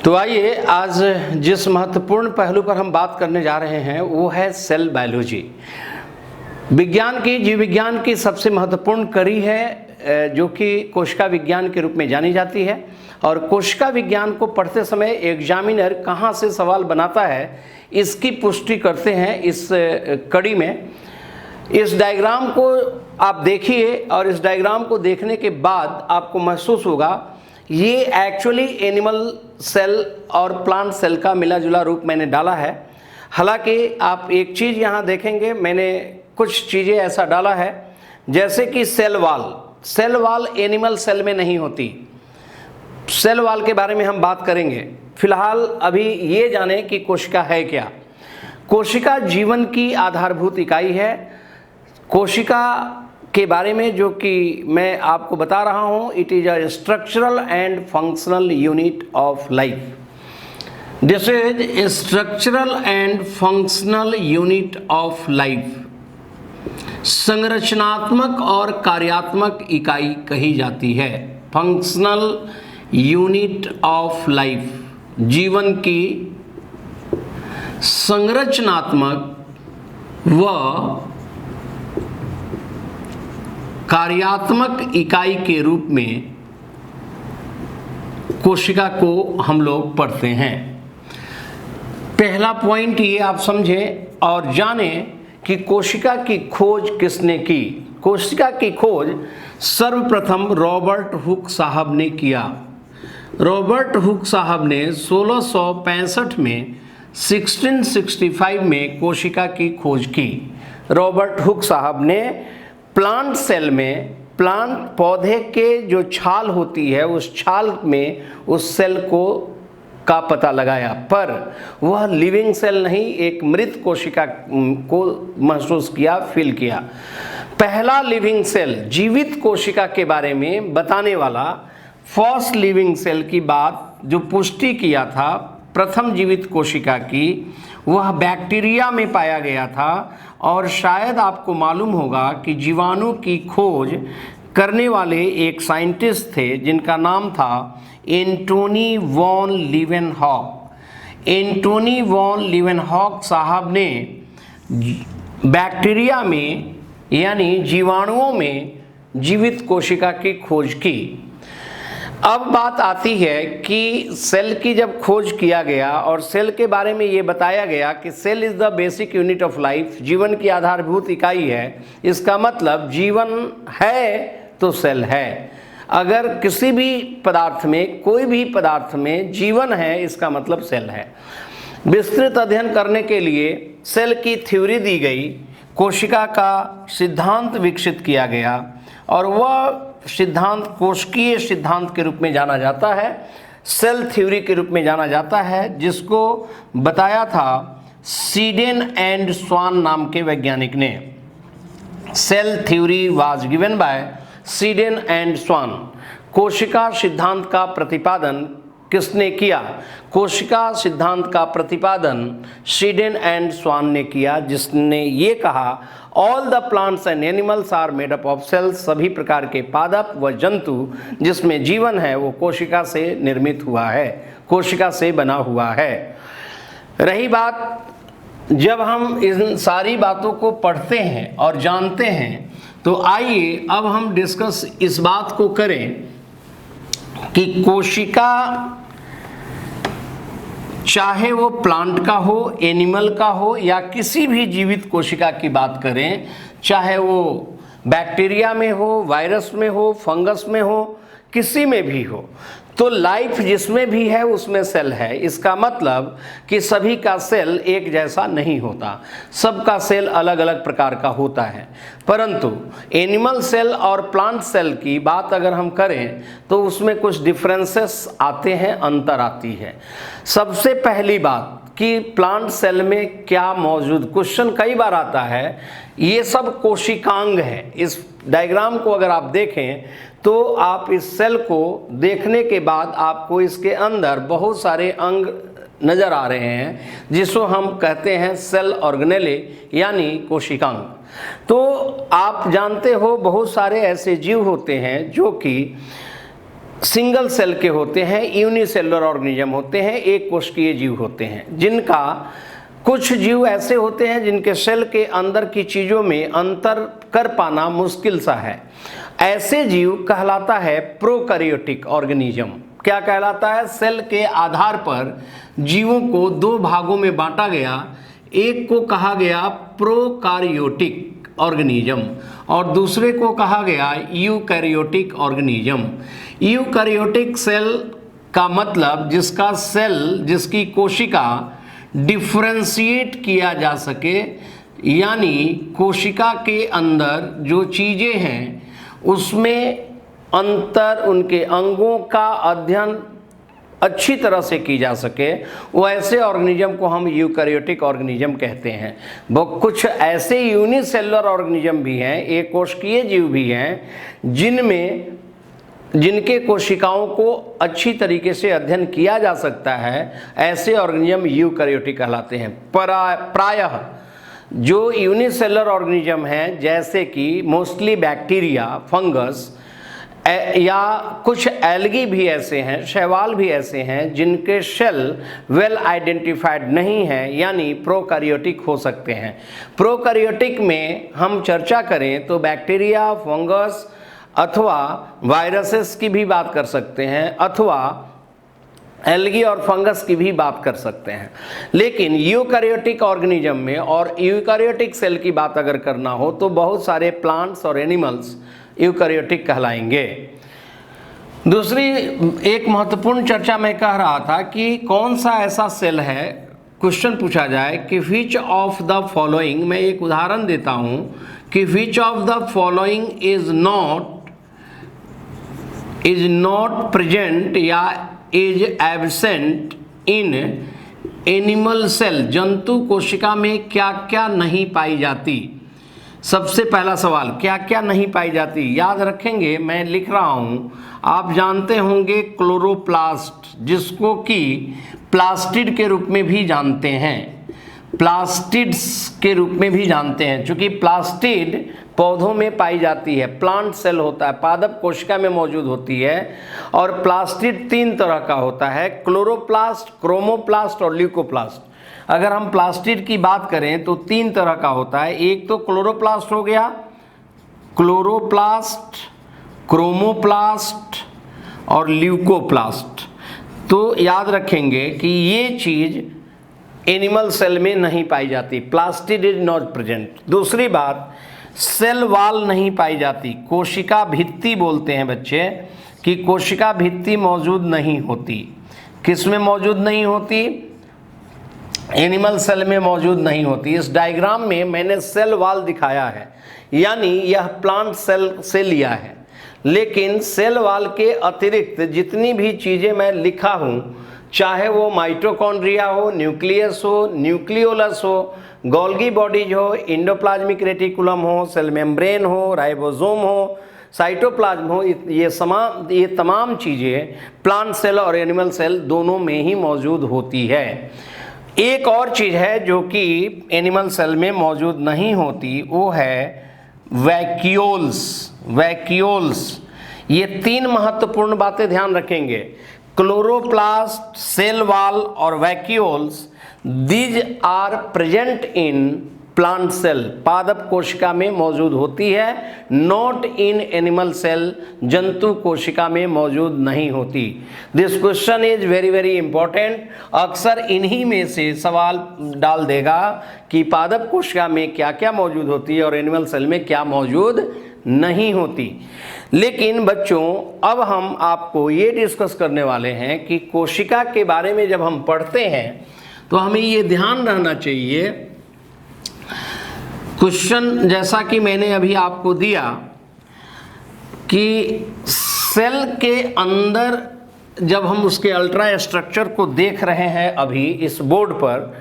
तो आइए आज जिस महत्वपूर्ण पहलू पर हम बात करने जा रहे हैं वो है सेल बायोलॉजी। विज्ञान की, जीव विज्ञान की सबसे महत्वपूर्ण कड़ी है जो कि कोशिका विज्ञान के रूप में जानी जाती है। और कोशिका विज्ञान को पढ़ते समय एग्जामिनर कहाँ से सवाल बनाता है इसकी पुष्टि करते हैं इस कड़ी में। इस डायग्राम को आप देखिए और इस डायग्राम को देखने के बाद आपको महसूस होगा ये एक्चुअली एनिमल सेल और प्लांट सेल का मिला जुला रूप मैंने डाला है। हालांकि आप एक चीज़ यहाँ देखेंगे, मैंने कुछ चीज़ें ऐसा डाला है जैसे कि सेल वाल एनिमल सेल में नहीं होती। सेल वाल के बारे में हम बात करेंगे। फिलहाल अभी ये जाने कि कोशिका है क्या। कोशिका जीवन की आधारभूत इकाई है। कोशिका के बारे में जो कि मैं आपको बता रहा हूँ, it is a structural and functional unit of life. This is structural and functional unit of life. संरचनात्मक और कार्यात्मक इकाई कही जाती है। फंक्शनल यूनिट ऑफ लाइफ, जीवन की संरचनात्मक व कार्यात्मक इकाई के रूप में कोशिका को हम लोग पढ़ते हैं। पहला पॉइंट ये आप समझें और जानें कि कोशिका की खोज किसने की। कोशिका की खोज सर्वप्रथम रॉबर्ट हुक साहब ने किया। रॉबर्ट हुक साहब ने 1665 में 1665 में कोशिका की खोज की। रॉबर्ट हुक साहब ने प्लांट सेल में, प्लांट पौधे के जो छाल होती है उस छाल में उस सेल का पता लगाया, पर वह लिविंग सेल नहीं, एक मृत कोशिका को महसूस किया, फील किया। पहला लिविंग सेल, जीवित कोशिका के बारे में बताने वाला फर्स्ट लिविंग सेल की बात जो पुष्टि किया था प्रथम जीवित कोशिका की, वह बैक्टीरिया में पाया गया था। और शायद आपको मालूम होगा कि जीवाणु की खोज करने वाले एक साइंटिस्ट थे जिनका नाम था Antony von Leeuwenhoek. Antony von Leeuwenhoek साहब ने बैक्टीरिया में यानी जीवाणुओं में जीवित कोशिका की खोज की। अब बात आती है कि सेल की जब खोज किया गया और सेल के बारे में ये बताया गया कि cell is the basic unit of life, जीवन की आधारभूत इकाई है। इसका मतलब जीवन है तो सेल है। अगर किसी भी पदार्थ में, कोई भी पदार्थ में जीवन है, इसका मतलब सेल है। विस्तृत अध्ययन करने के लिए सेल की थ्योरी दी गई, कोशिका का सिद्धांत विकसित किया गया और वह सिद्धांत कोशिकीय सिद्धांत के रूप में जाना जाता है, सेल थ्योरी के रूप में जाना जाता है, जिसको बताया था सीडेन एंड स्वान नाम के वैज्ञानिक ने। Cell theory was given by Schleiden and Schwann. कोशिका सिद्धांत का प्रतिपादन किसने किया? कोशिका सिद्धांत का प्रतिपादन सीडेन एंड स्वान ने किया, जिसने ये कहा all the plants and animals are made up of cells. सभी प्रकार के पादप व जंतु जिसमें जीवन है वो कोशिका से निर्मित हुआ है, कोशिका से बना हुआ है। रही बात, जब हम इन सारी बातों को पढ़ते हैं और जानते हैं तो आइए अब हम डिस्कस इस बात को करें कि कोशिका, चाहे वो प्लांट का हो, एनिमल का हो या किसी भी जीवित कोशिका की बात करें, चाहे वो बैक्टीरिया में हो, वायरस में हो, फंगस में हो, किसी में भी हो, तो लाइफ जिसमें भी है उसमें सेल है। इसका मतलब कि सभी का सेल एक जैसा नहीं होता, सबका सेल अलग अलग प्रकार का होता है। परंतु एनिमल सेल और प्लांट सेल की बात अगर हम करें तो उसमें कुछ डिफरेंसेस आते हैं, अंतर आती है। सबसे पहली बात कि प्लांट सेल में क्या मौजूद, क्वेश्चन कई बार आता है, ये सब कोशिकांग है। इस डायग्राम को अगर आप देखें तो आप इस सेल को देखने के बाद आपको इसके अंदर बहुत सारे अंग नज़र आ रहे हैं जिसको हम कहते हैं सेल ऑर्गेनेले यानी कोशिकांग। तो आप जानते हो बहुत सारे ऐसे जीव होते हैं जो कि सिंगल सेल के होते हैं, यूनिसेलुलर ऑर्गेनिज्म होते हैं, एक कोशिकीय जीव होते हैं, जिनका कुछ जीव ऐसे होते हैं जिनके सेल के अंदर की चीज़ों में अंतर कर पाना मुश्किल सा है। ऐसे जीव कहलाता है प्रोकैरियोटिक ऑर्गेनिज्म। क्या कहलाता है? सेल के आधार पर जीवों को दो भागों में बांटा गया, एक को कहा गया प्रोकैरियोटिक ऑर्गेनिज्म और दूसरे को कहा गया यूकैरियोटिक ऑर्गेनिज्म। यूकैरियोटिक सेल का मतलब जिसका सेल, जिसकी कोशिका डिफ्रेंशिएट किया जा सके, यानी कोशिका के अंदर जो चीज़ें हैं उसमें अंतर, उनके अंगों का अध्ययन अच्छी तरह से की जा सके, वो ऐसे ऑर्गेनिज्म को हम यूकैरियोटिक ऑर्गेनिज्म कहते हैं। वो कुछ ऐसे यूनिसेलुलर ऑर्गेनिज्म भी हैं, एक कोशिकीय जीव भी हैं, जिनके कोशिकाओं को अच्छी तरीके से अध्ययन किया जा सकता है। ऐसे ऑर्गेनिज्म यूकैरियोटिक कहलाते हैं। प्रायः जो यूनिसेलुलर ऑर्गेनिज्म हैं, जैसे कि मोस्टली बैक्टीरिया, फंगस या कुछ एल्गी भी ऐसे हैं, शैवाल भी ऐसे हैं जिनके सेल वेल आइडेंटिफाइड नहीं है, यानी प्रोकैरियोटिक हो सकते हैं। प्रोकैरियोटिक में हम चर्चा करें तो बैक्टीरिया, फंगस अथवा वायरसेस की भी बात कर सकते हैं, अथवा एल्गी और फंगस की भी बात कर सकते हैं। लेकिन यूकैरियोटिक ऑर्गेनिज्म में और यूकैरियोटिक सेल की बात अगर करना हो तो बहुत सारे प्लांट्स और एनिमल्स यूकैरियोटिक कहलाएंगे। दूसरी एक महत्वपूर्ण चर्चा मैं कह रहा था कि कौन सा ऐसा सेल है, क्वेश्चन पूछा जाए कि विच ऑफ द फॉलोइंग, मैं एक उदाहरण देता हूं कि which of the following is not present या is absent in animal cell. जंतु कोशिका में क्या क्या नहीं पाई जाती। सबसे पहला सवाल, क्या क्या नहीं पाई जाती? याद रखेंगे, मैं लिख रहा हूँ, आप जानते होंगे क्लोरोप्लास्ट, जिसको कि प्लास्टिड के रूप में भी जानते हैं, प्लास्टिड्स के रूप में भी जानते हैं, क्योंकि प्लास्टिड पौधों में पाई जाती है, प्लांट सेल होता है, पादप कोशिका में मौजूद होती है। और प्लास्टिड तीन तरह का होता है, क्लोरोप्लास्ट, क्रोमोप्लास्ट और ल्यूकोप्लास्ट। अगर हम प्लास्टिड की बात करें तो तीन तरह का होता है, एक तो क्लोरोप्लास्ट हो गया, क्लोरोप्लास्ट, क्रोमोप्लास्ट और ल्यूकोप्लास्ट। तो याद रखेंगे कि ये चीज़ एनिमल सेल में नहीं पाई जाती, प्लास्टिड इज नॉट प्रेजेंट। दूसरी बात, सेल वॉल नहीं पाई जाती, कोशिका भित्ति बोलते हैं बच्चे, कि कोशिका भित्ति मौजूद नहीं होती। किस में मौजूद नहीं होती? एनिमल सेल में मौजूद नहीं होती। इस डायग्राम में मैंने सेल वॉल दिखाया है, यानी यह प्लांट सेल से लिया है, लेकिन सेल वॉल के अतिरिक्त जितनी भी चीज़ें मैं लिखा हूँ, चाहे वो माइटोकॉन्ड्रिया हो, न्यूक्लियस हो, न्यूक्लियोलस हो, गोल्गी बॉडीज हो, इंडोप्लाज्मिक रेटिकुलम हो, सेल मेम्ब्रेन हो, राइबोसोम हो, साइटोप्लाज्म हो, ये तमाम चीज़ें प्लांट सेल और एनिमल सेल दोनों में ही मौजूद होती है। एक और चीज़ है जो कि एनिमल सेल में मौजूद नहीं होती, वो है वैक्यूल्स। ये तीन महत्वपूर्ण बातें ध्यान रखेंगे, क्लोरोप्लास्ट, सेल वॉल और vacuoles. These are present in plant cell, पादप कोशिका में मौजूद होती है, नॉट इन एनिमल सेल, जंतु कोशिका में मौजूद नहीं होती। This question is very very important. अक्सर इन्हीं में से सवाल डाल देगा कि पादप कोशिका में क्या क्या मौजूद होती है और एनिमल सेल में क्या मौजूद नहीं होती। लेकिन बच्चों, अब हम आपको ये डिस्कस करने वाले हैं कि कोशिका के बारे में जब हम पढ़ते हैं तो हमें ये ध्यान रहना चाहिए, क्वेश्चन जैसा कि मैंने अभी आपको दिया कि सेल के अंदर जब हम उसके अल्ट्रा स्ट्रक्चर को देख रहे हैं अभी इस बोर्ड पर,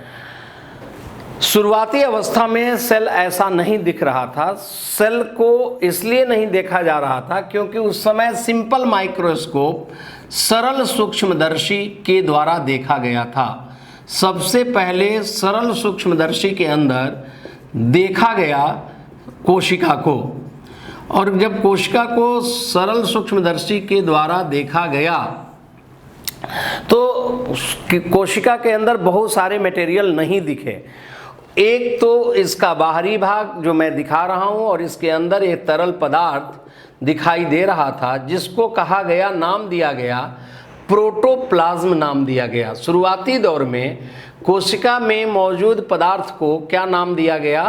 शुरुआती अवस्था में सेल ऐसा नहीं दिख रहा था। सेल को इसलिए नहीं देखा जा रहा था क्योंकि उस समय सिंपल माइक्रोस्कोप, सरल सूक्ष्मदर्शी के द्वारा देखा गया था। सबसे पहले सरल सूक्ष्मदर्शी के अंदर देखा गया कोशिका को, और जब कोशिका को सरल सूक्ष्मदर्शी के द्वारा देखा गया तो कोशिका के अंदर बहुत सारे मटेरियल नहीं दिखे। एक तो इसका बाहरी भाग जो मैं दिखा रहा हूं और इसके अंदर एक तरल पदार्थ दिखाई दे रहा था, जिसको कहा गया, नाम दिया गया प्रोटोप्लाज्म नाम दिया गया। शुरुआती दौर में कोशिका में मौजूद पदार्थ को क्या नाम दिया गया?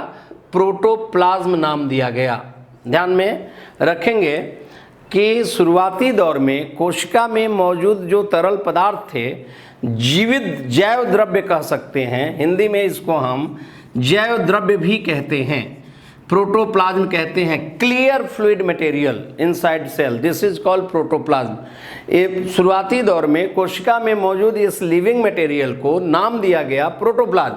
प्रोटोप्लाज्म नाम दिया गया। ध्यान में रखेंगे कि शुरुआती दौर में कोशिका में मौजूद जो तरल पदार्थ थे, जीवित जैव द्रव्य कह सकते हैं, हिंदी में इसको हम जैव द्रव्य भी कहते हैं, प्रोटोप्लाज्म कहते हैं। Clear fluid material inside cell, this is called protoplasm. ये शुरुआती दौर में कोशिका में मौजूद इस लिविंग मटेरियल को नाम दिया गया प्रोटोप्लाज्म।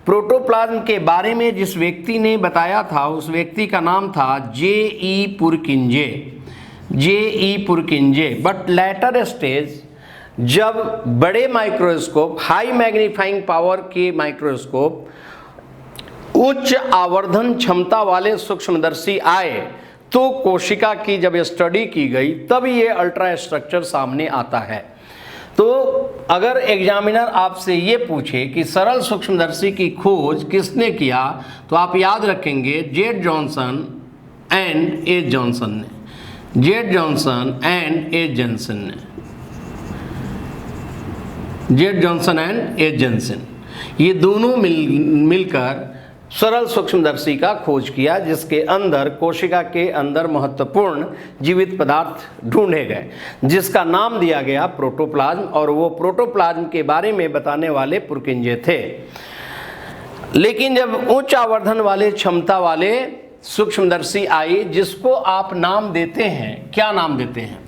प्रोटोप्लाज्म के बारे में जिस व्यक्ति ने बताया था, उस व्यक्ति का नाम था जे.ई. पुरकिंजे। बट लेटर स्टेज, जब बड़े माइक्रोस्कोप, हाई मैग्नीफाइंग पावर के माइक्रोस्कोप, उच्च आवर्धन क्षमता वाले सूक्ष्मदर्शी आए, तो कोशिका की जब स्टडी की गई तब ये अल्ट्रा स्ट्रक्चर सामने आता है। तो अगर एग्जामिनर आपसे ये पूछे कि सरल सूक्ष्मदर्शी की खोज किसने किया, तो आप याद रखेंगे Z Johnson and A Johnson ने। Z Johnson and A Johnson ने, Z Johnson and A Johnson, ये दोनों मिलकर सरल सूक्ष्मदर्शी का खोज किया, जिसके अंदर, कोशिका के अंदर महत्वपूर्ण जीवित पदार्थ ढूंढे गए, जिसका नाम दिया गया प्रोटोप्लाज्म। और वो प्रोटोप्लाज्म के बारे में बताने वाले पुरकिंजे थे। लेकिन जब उच्च आवर्धन वाले क्षमता वाले सूक्ष्मदर्शी आई, जिसको आप नाम देते हैं, क्या नाम देते हैं?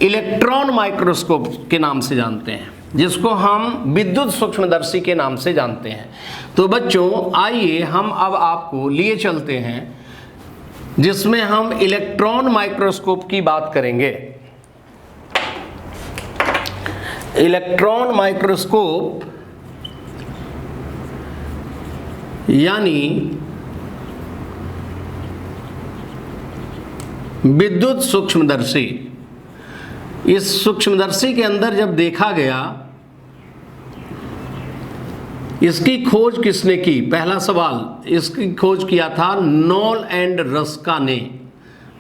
इलेक्ट्रॉन माइक्रोस्कोप के नाम से जानते हैं, जिसको हम विद्युत सूक्ष्मदर्शी के नाम से जानते हैं। तो बच्चों, आइए हम अब आपको लिए चलते हैं, जिसमें हम इलेक्ट्रॉन माइक्रोस्कोप की बात करेंगे। इलेक्ट्रॉन माइक्रोस्कोप यानी विद्युत सूक्ष्मदर्शी। इस सूक्ष्मदर्शी के अंदर जब देखा गया, इसकी खोज किसने की? पहला सवाल, इसकी खोज किया था नॉल एंड रस्का ने।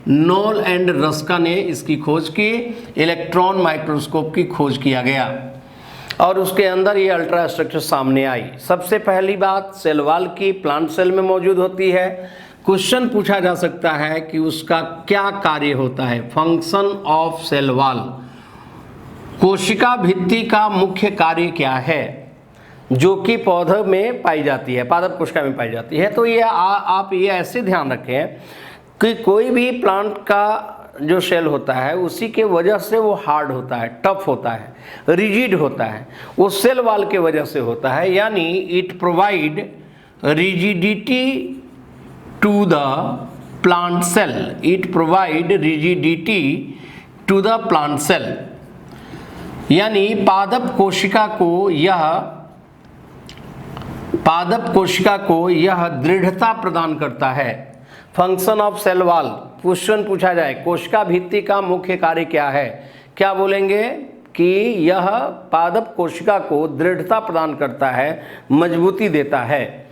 नॉल एंड रस्का ने इसकी खोज की। इलेक्ट्रॉन माइक्रोस्कोप की खोज किया गया और उसके अंदर ये अल्ट्रा स्ट्रक्चर सामने आई। सबसे पहली बात, सेल वॉल की प्लांट सेल में मौजूद होती है। क्वेश्चन पूछा जा सकता है कि उसका क्या कार्य होता है? फंक्शन ऑफ सेल वॉल, कोशिका भित्ति का मुख्य कार्य क्या है, जो कि पौधे में पाई जाती है, पादप कोशिका में पाई जाती है। तो ये आप ये ऐसे ध्यान रखें कि कोई भी प्लांट का जो सेल होता है, उसी के वजह से वो हार्ड होता है, टफ होता है, रिजिड होता है, वो सेल वॉल के वजह से होता है। यानी it provide rigidity to the plant cell, it provide rigidity to the plant cell, यानी पादप कोशिका को यह दृढ़ता प्रदान करता है। Function of cell wall, question पूछा जाए कोशिका भित्ति का मुख्य कार्य क्या है, क्या बोलेंगे कि यह पादप कोशिका को दृढ़ता प्रदान करता है, मजबूती देता है।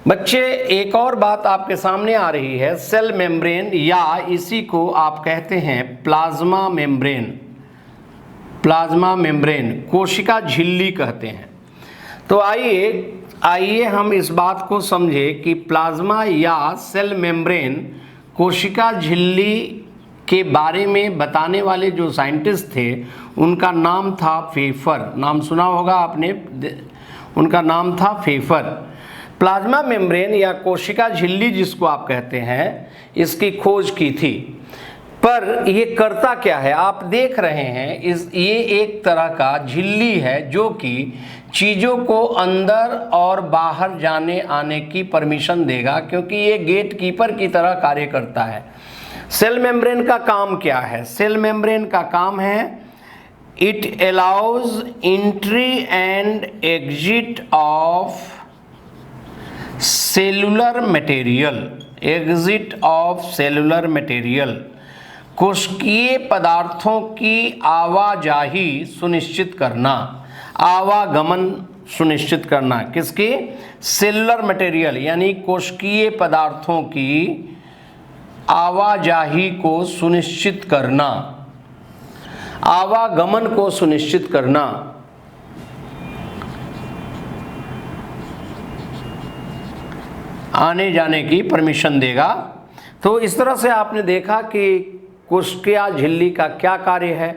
बच्चे, एक और बात आपके सामने आ रही है, सेल मेम्ब्रेन, या इसी को आप कहते हैं प्लाज्मा मेम्ब्रेन। प्लाज्मा मेम्ब्रेन, कोशिका झिल्ली कहते हैं। तो आइए हम इस बात को समझें कि प्लाज्मा या सेल मेम्ब्रेन, कोशिका झिल्ली के बारे में बताने वाले जो साइंटिस्ट थे, उनका नाम था फेफर। नाम सुना होगा आपने, उनका नाम था फेफर। प्लाज्मा मेम्ब्रेन या कोशिका झिल्ली जिसको आप कहते हैं, इसकी खोज की थी। पर ये करता क्या है? आप देख रहे हैं, ये एक तरह का झिल्ली है जो कि चीज़ों को अंदर और बाहर जाने आने की परमिशन देगा, क्योंकि ये गेट कीपर की तरह कार्य करता है। सेल मेम्ब्रेन का काम क्या है? सेल मेम्ब्रेन का काम है, it allows entry and exit of cellular material. Exit of cellular material, कोशिकीय पदार्थों की आवाजाही सुनिश्चित करना, आवागमन सुनिश्चित करना, किसकी? सेलुलर मटेरियल यानी कोशिकीय पदार्थों की आवाजाही को सुनिश्चित करना, आवागमन को सुनिश्चित करना। आने जाने की परमिशन देगा। तो इस तरह से आपने देखा कि कोशिका झिल्ली का क्या कार्य है।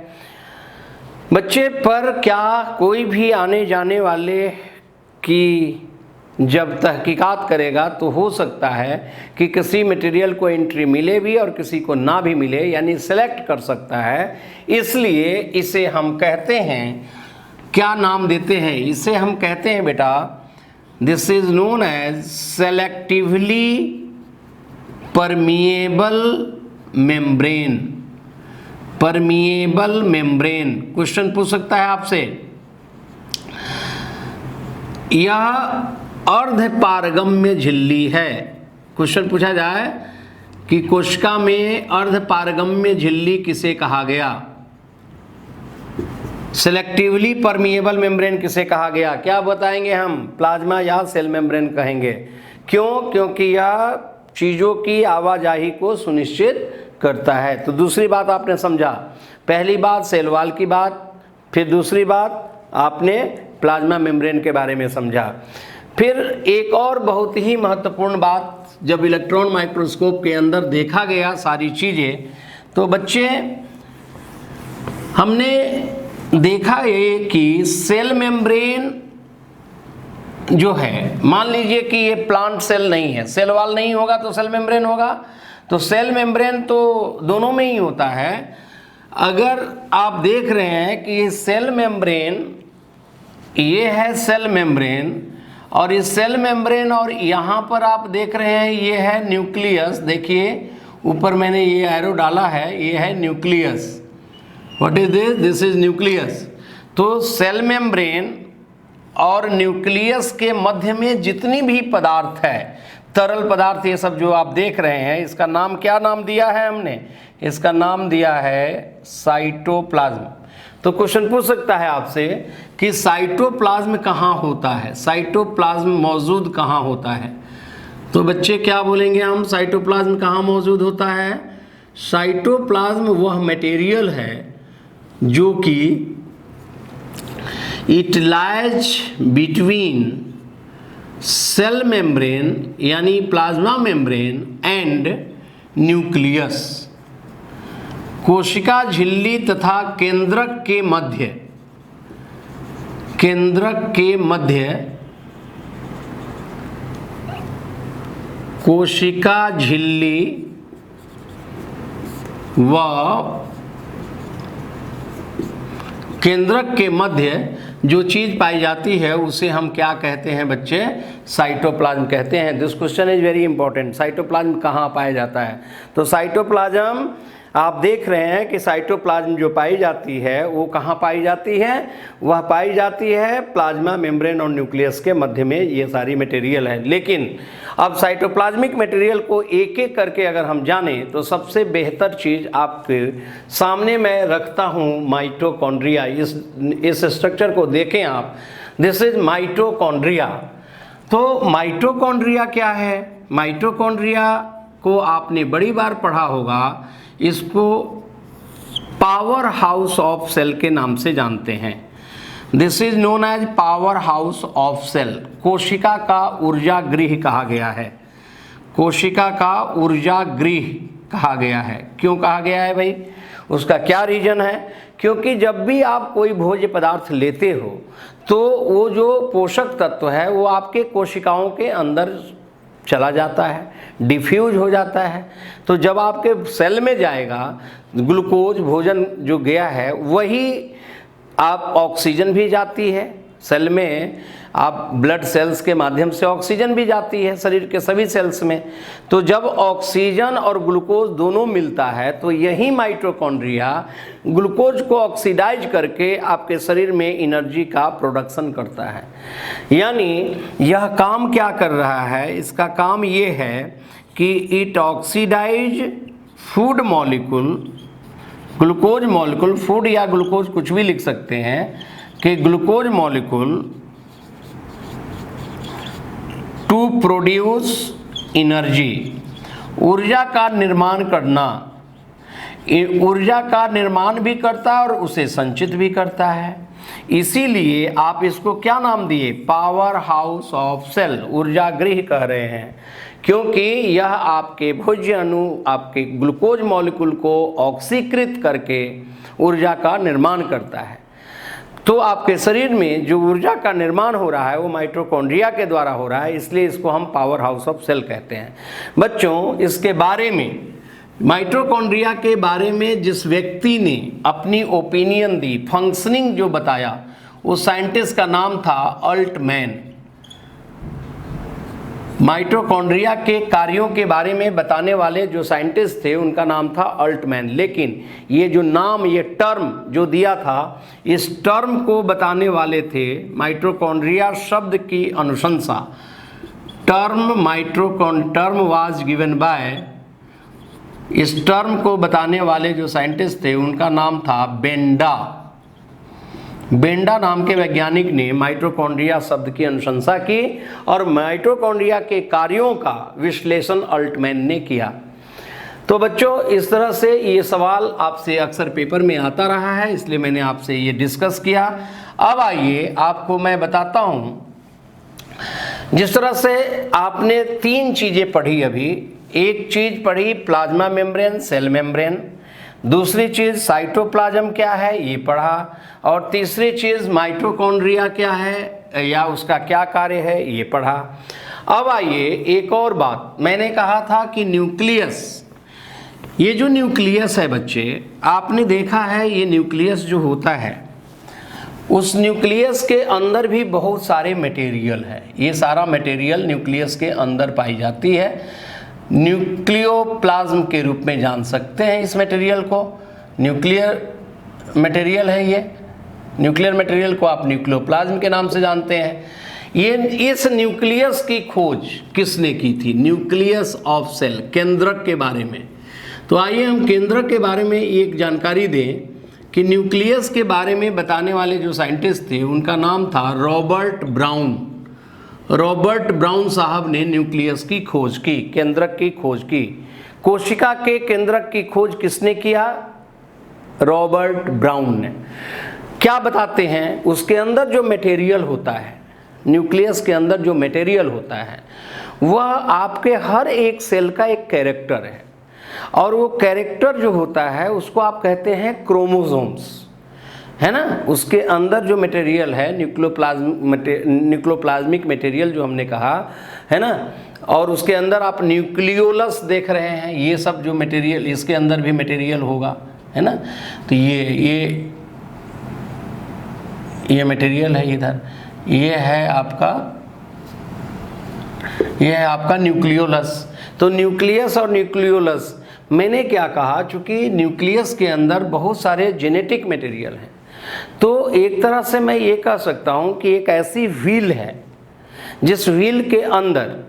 बच्चे पर क्या कोई भी आने जाने वाले की जब तहकीकात करेगा तो हो सकता है कि किसी मटेरियल को एंट्री मिले भी और किसी को ना भी मिले, यानी सेलेक्ट कर सकता है। इसलिए इसे हम कहते हैं, क्या नाम देते हैं इसे? हम कहते हैं बेटा, this is known as selectively permeable membrane. Permeable membrane. Question पूछ सकता है आपसे, यह अर्धपारगम्य झिल्ली है। क्वेश्चन पूछा जाए कि कोशिका में अर्धपारगम्य झिल्ली किसे कहा गया? सेलेक्टिवली परमिएबल मेम्ब्रेन किसे कहा गया? क्या बताएंगे हम? प्लाज्मा या सेल मेम्ब्रेन कहेंगे। क्यों? क्योंकि यह चीज़ों की आवाजाही को सुनिश्चित करता है। तो दूसरी बात आपने समझा, पहली बात सेल वॉल की बात, फिर दूसरी बात आपने प्लाज्मा मेम्ब्रेन के बारे में समझा। फिर एक और बहुत ही महत्वपूर्ण बात, जब इलेक्ट्रॉन माइक्रोस्कोप के अंदर देखा गया सारी चीज़ें, तो बच्चे हमने देखा ये कि सेल मेम्ब्रेन जो है, मान लीजिए कि ये प्लांट सेल नहीं है, सेल वॉल नहीं होगा तो सेल मेम्ब्रेन होगा, तो सेल मेम्ब्रेन तो दोनों में ही होता है। अगर आप देख रहे हैं कि ये सेल मेम्ब्रेन, ये है सेल मेम्ब्रेन, और इस सेल मेम्ब्रेन और यहाँ पर आप देख रहे हैं ये है न्यूक्लियस। देखिए ऊपर मैंने ये एरो डाला है, ये है nucleus. What is this? This is nucleus. तो सेल मेम्ब्रेन और न्यूक्लियस के मध्य में जितनी भी पदार्थ है, तरल पदार्थ, ये सब जो आप देख रहे हैं, इसका नाम क्या नाम दिया है हमने? इसका नाम दिया है साइटोप्लाज्म। तो क्वेश्चन पूछ सकता है आपसे कि साइटोप्लाज्म कहाँ होता है, साइटोप्लाज्म मौजूद कहाँ होता है? तो बच्चे क्या बोलेंगे हम? साइटोप्लाज्म कहाँ मौजूद होता है? साइटोप्लाज्म वह मटेरियल है जो कि it lies between cell membrane यानी प्लाज्मा मेम्ब्रेन एंड न्यूक्लियस, कोशिका झिल्ली तथा केंद्रक के मध्य, केंद्रक के मध्य कोशिका झिल्ली व केंद्रक के मध्य जो चीज पाई जाती है उसे हम क्या कहते हैं बच्चे? साइटोप्लाज्म कहते हैं। This question is very important. Cytoplasm कहाँ पाया जाता है? तो साइटोप्लाज्म आप देख रहे हैं कि साइटोप्लाज्म जो पाई जाती है वो कहाँ पाई जाती है? वह पाई जाती है प्लाज्मा मेम्ब्रेन और न्यूक्लियस के मध्य में, ये सारी मटेरियल है। लेकिन अब साइटोप्लाज्मिक मटेरियल को एक एक करके अगर हम जानें तो सबसे बेहतर चीज़ आपके सामने मैं रखता हूँ माइटोकॉन्ड्रिया। इस स्ट्रक्चर को देखें आप, दिस इज माइटोकॉन्ड्रिया। तो माइटोकॉन्ड्रिया क्या है? माइटोकॉन्ड्रिया को आपने बड़ी बार पढ़ा होगा, इसको पावर हाउस ऑफ सेल के नाम से जानते हैं। This is known as power house of cell. कोशिका का ऊर्जा गृह कहा गया है, कोशिका का ऊर्जा गृह कहा गया है। क्यों कहा गया है भाई? उसका क्या रीजन है? क्योंकि जब भी आप कोई भोज्य पदार्थ लेते हो तो वो जो पोषक तत्व है वो आपके कोशिकाओं के अंदर चला जाता है, डिफ्यूज हो जाता है। तो जब आपके सेल में जाएगा ग्लूकोज, भोजन जो गया है, वही आप ऑक्सीजन भी जाती है सेल में, आप ब्लड सेल्स के माध्यम से ऑक्सीजन भी जाती है शरीर के सभी सेल्स में। तो जब ऑक्सीजन और ग्लूकोज दोनों मिलता है तो यही माइटोकॉन्ड्रिया ग्लूकोज को ऑक्सीडाइज करके आपके शरीर में एनर्जी का प्रोडक्शन करता है। यानी यह काम क्या कर रहा है? इसका काम ये है कि it oxidise food molecule, glucose molecule, food या ग्लूकोज कुछ भी लिख सकते हैं, कि glucose molecule to produce energy, ऊर्जा का निर्माण करना, ऊर्जा का निर्माण भी करता है और उसे संचित भी करता है। इसीलिए आप इसको क्या नाम दिए, पावर हाउस ऑफ सेल, ऊर्जा गृह कह रहे हैं, क्योंकि यह आपके भोज्य अणु आपके ग्लूकोज मॉलिक्यूल को ऑक्सीकृत करके ऊर्जा का निर्माण करता है। तो आपके शरीर में जो ऊर्जा का निर्माण हो रहा है वो माइटोकॉन्ड्रिया के द्वारा हो रहा है, इसलिए इसको हम पावर हाउस ऑफ सेल कहते हैं। बच्चों, इसके बारे में, माइटोकॉन्ड्रिया के बारे में जिस व्यक्ति ने अपनी ओपिनियन दी, फंक्शनिंग जो बताया, उस साइंटिस्ट का नाम था अल्टमैन। माइटोकॉन्ड्रिया के कार्यों के बारे में बताने वाले जो साइंटिस्ट थे उनका नाम था अल्टमैन। लेकिन ये जो नाम, ये टर्म जो दिया था, इस टर्म को बताने वाले थे माइटोकॉन्ड्रिया शब्द की अनुशंसा। टर्म वाज गिवन बाय, इस टर्म को बताने वाले जो साइंटिस्ट थे उनका नाम था बेंडा। बेंडा नाम के वैज्ञानिक ने माइटोकॉन्ड्रिया शब्द की अनुशंसा की और माइटोकॉन्ड्रिया के कार्यों का विश्लेषण अल्टमैन ने किया। तो बच्चों, इस तरह से ये सवाल आपसे अक्सर पेपर में आता रहा है, इसलिए मैंने आपसे ये डिस्कस किया। अब आइए आपको मैं बताता हूँ, जिस तरह से आपने 3 चीज़ें पढ़ी अभी। एक चीज़ पढ़ी प्लाज्मा मेम्ब्रेन, सेल मेम्ब्रेन, दूसरी चीज़ साइटोप्लाज्म क्या है ये पढ़ा, और तीसरी चीज़ माइटोकॉन्ड्रिया क्या है या उसका क्या कार्य है ये पढ़ा। अब आइए एक और बात, मैंने कहा था कि न्यूक्लियस, ये जो न्यूक्लियस है बच्चे, आपने देखा है ये न्यूक्लियस जो होता है, उस न्यूक्लियस के अंदर भी बहुत सारे मटेरियल है। ये सारा मटेरियल न्यूक्लियस के अंदर पाई जाती है। न्यूक्लियोप्लाज्म के रूप में जान सकते हैं इस मटेरियल को, न्यूक्लियर मटेरियल है ये। न्यूक्लियर मटेरियल को आप न्यूक्लियोप्लाज्म के नाम से जानते हैं। ये इस न्यूक्लियस की खोज किसने की थी, न्यूक्लियस ऑफ सेल, केंद्रक के बारे में। तो आइए हम केंद्रक के बारे में एक जानकारी दें कि न्यूक्लियस के बारे में बताने वाले जो साइंटिस्ट थे उनका नाम था रॉबर्ट ब्राउन। रॉबर्ट ब्राउन साहब ने न्यूक्लियस की खोज की, केंद्रक की खोज की। कोशिका के केंद्रक की खोज किसने किया, रॉबर्ट ब्राउन ने। क्या बताते हैं, उसके अंदर जो मटेरियल होता है, न्यूक्लियस के अंदर जो मटेरियल होता है, वह आपके हर एक सेल का एक कैरेक्टर है, और वो कैरेक्टर जो होता है उसको आप कहते हैं क्रोमोसोम्स, है ना। उसके अंदर जो मटेरियल है न्यूक्लियोप्लाज्मिक मटेरियल जो हमने कहा है ना, और उसके अंदर आप न्यूक्लियोलस देख रहे हैं, ये सब जो मटेरियल, इसके अंदर भी मटेरियल होगा, है ना। तो ये मटेरियल है इधर, ये है आपका न्यूक्लियोलस। तो न्यूक्लियस और न्यूक्लियोलस, मैंने क्या कहा, चूँकि न्यूक्लियस के अंदर बहुत सारे जेनेटिक मटेरियल हैं, तो एक तरह से मैं ये कह सकता हूँ कि एक ऐसी व्हील है जिस व्हील के अंदर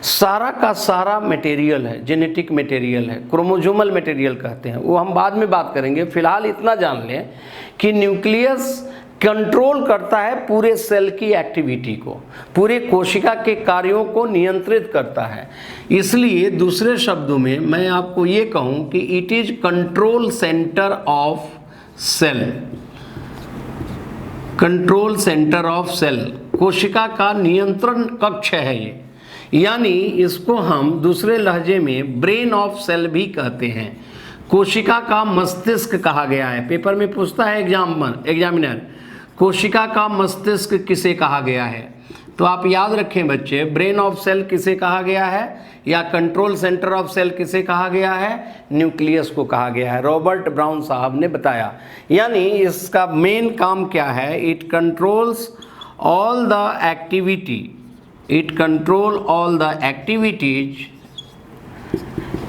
सारा का सारा मटेरियल है, जेनेटिक मटेरियल है, क्रोमोसोमल मटेरियल कहते हैं, वो हम बाद में बात करेंगे। फिलहाल इतना जान लें कि न्यूक्लियस कंट्रोल करता है पूरे सेल की एक्टिविटी को, पूरे कोशिका के कार्यों को नियंत्रित करता है। इसलिए दूसरे शब्दों में मैं आपको ये कहूँ कि it is control centre of cell. Control centre of cell, कोशिका का नियंत्रण कक्ष है ये, यानी इसको हम दूसरे लहजे में ब्रेन ऑफ सेल भी कहते हैं। कोशिका का मस्तिष्क कहा गया है, पेपर में पूछता है एग्जामिनर, कोशिका का मस्तिष्क किसे कहा गया है, तो आप याद रखें बच्चे, ब्रेन ऑफ सेल किसे कहा गया है या कंट्रोल सेंटर ऑफ सेल किसे कहा गया है, न्यूक्लियस को कहा गया है। रॉबर्ट ब्राउन साहब ने बताया, यानी इसका मेन काम क्या है, it controls all the activities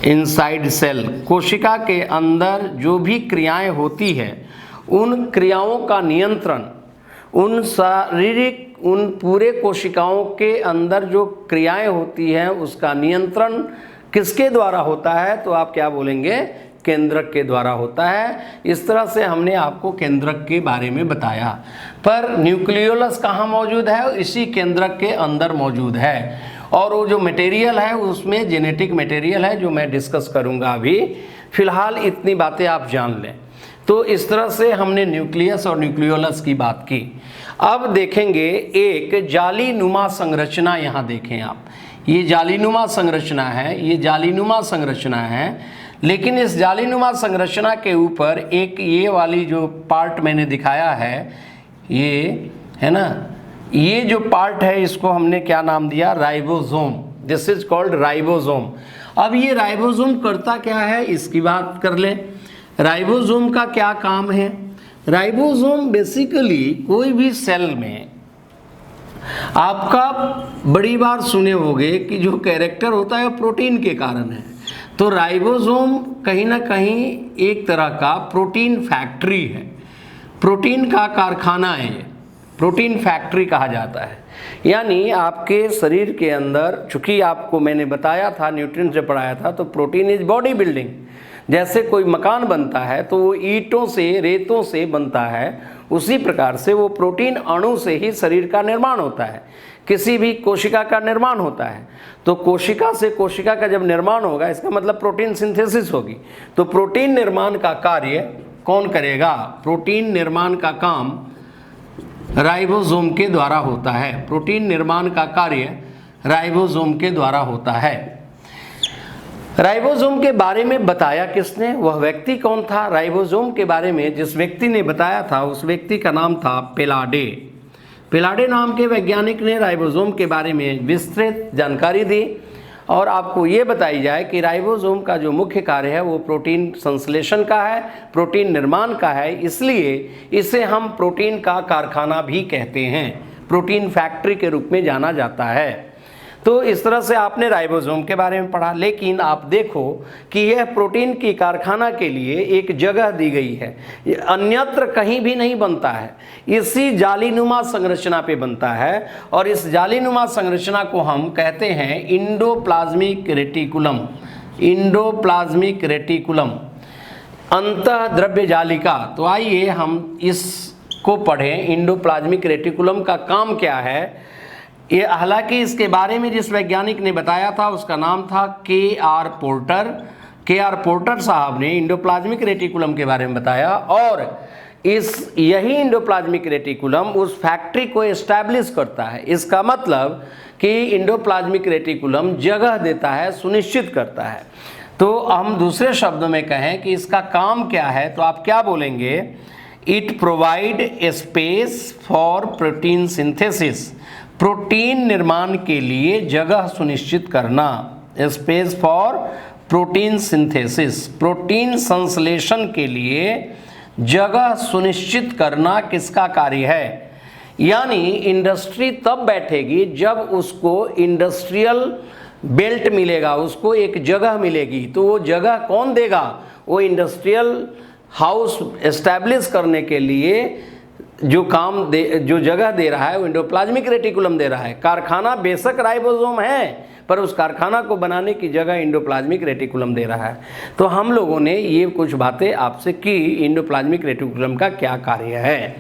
inside cell. कोशिका के अंदर जो भी क्रियाएं होती है उन क्रियाओं का नियंत्रण, उन शारीरिक उन पूरे कोशिकाओं के अंदर जो क्रियाएं होती हैं उसका नियंत्रण किसके द्वारा होता है, तो आप क्या बोलेंगे, केंद्रक के द्वारा होता है। इस तरह से हमने आपको केंद्रक के बारे में बताया। पर न्यूक्लियोलस कहाँ मौजूद है, इसी केंद्रक के अंदर मौजूद है, और वो जो मटेरियल है उसमें जेनेटिक मटेरियल है जो मैं डिस्कस करूँगा अभी। फिलहाल इतनी बातें आप जान लें। तो इस तरह से हमने न्यूक्लियस और न्यूक्लियोलस की बात की। अब देखेंगे एक जालीनुमा संरचना। यहाँ देखें आप, ये जालीनुमा संरचना है, ये जालीनुमा संरचना है, लेकिन इस जालीनुमा संरचना के ऊपर एक ये वाली जो पार्ट मैंने दिखाया है, ये है ना, ये जो पार्ट है इसको हमने क्या नाम दिया, ribosome. This is called ribosome. अब ये राइबोसोम करता क्या है, इसकी बात कर लें। राइबोसोम का क्या काम है। राइबोसोम बेसिकली कोई भी सेल में आपका बड़ी बार सुने होंगे कि जो कैरेक्टर होता है वो प्रोटीन के कारण है। तो राइबोसोम कहीं ना कहीं एक तरह का प्रोटीन फैक्ट्री है, प्रोटीन का कारखाना है, ये प्रोटीन फैक्ट्री कहा जाता है। यानी आपके शरीर के अंदर, चूंकि आपको मैंने बताया था, न्यूट्रिएंट से पढ़ाया था, तो प्रोटीन इज बॉडी बिल्डिंग। जैसे कोई मकान बनता है तो वो ईंटों से, रेतों से बनता है, उसी प्रकार से वो प्रोटीन अणु से ही शरीर का निर्माण होता है, किसी भी कोशिका का निर्माण होता है। तो कोशिका से कोशिका का जब निर्माण होगा, इसका मतलब प्रोटीन सिंथेसिस होगी। तो प्रोटीन निर्माण का कार्य कौन करेगा, प्रोटीन निर्माण का काम राइबोसोम के द्वारा होता है। प्रोटीन निर्माण का कार्य राइबोसोम के द्वारा होता है। राइबोसोम के बारे में बताया किसने, वह व्यक्ति कौन था। राइबोसोम के बारे में जिस व्यक्ति ने बताया था उस व्यक्ति का नाम था पेलाडे। पेलाडे नाम के वैज्ञानिक ने राइबोसोम के बारे में विस्तृत जानकारी दी, और आपको ये बताई जाए कि राइबोसोम का जो मुख्य कार्य है वो प्रोटीन संश्लेषण का है, प्रोटीन निर्माण का है। इसलिए इसे हम प्रोटीन का कारखाना भी कहते हैं, प्रोटीन फैक्ट्री के रूप में जाना जाता है। तो इस तरह से आपने राइबोसोम के बारे में पढ़ा। लेकिन आप देखो कि यह प्रोटीन की कारखाना के लिए एक जगह दी गई है, ये अन्यत्र कहीं भी नहीं बनता है, इसी जालीनुमा संरचना पे बनता है। और इस जालीनुमा संरचना को हम कहते हैं इंडोप्लाज्मिक रेटिकुलम। इंडोप्लाज्मिक रेटिकुलम, अंतः द्रव्य जालिका। तो आइए हम इसको पढ़ें, इंडोप्लाज्मिक रेटिकुलम का काम क्या है। ये हालांकि इसके बारे में जिस वैज्ञानिक ने बताया था उसका नाम था के.आर. पोर्टर। के.आर. पोर्टर साहब ने इंडोप्लाज्मिक रेटिकुलम के बारे में बताया, और यही इंडोप्लाज्मिक रेटिकुलम उस फैक्ट्री को एस्टैब्लिश करता है। इसका मतलब कि इंडोप्लाज्मिक रेटिकुलम जगह देता है, सुनिश्चित करता है। तो हम दूसरे शब्दों में कहें कि इसका काम क्या है, तो आप क्या बोलेंगे, it provide a space for protein synthesis. Protein निर्माण के लिए जगह सुनिश्चित करना, space for protein synthesis, protein संश्लेषण के लिए जगह सुनिश्चित करना किसका कार्य है। यानी इंडस्ट्री तब बैठेगी जब उसको इंडस्ट्रियल बेल्ट मिलेगा, उसको एक जगह मिलेगी। तो वो जगह कौन देगा, वो इंडस्ट्रियल हाउस एस्टैब्लिश करने के लिए जो जो जगह दे रहा है वो इंडोप्लाज्मिक रेटिकुलम दे रहा है। कारखाना बेशक राइबोसोम है, पर उस कारखाना को बनाने की जगह इंडोप्लाज्मिक रेटिकुलम दे रहा है। तो हम लोगों ने ये कुछ बातें आपसे की, इंडोप्लाज्मिक रेटिकुलम का क्या कार्य है।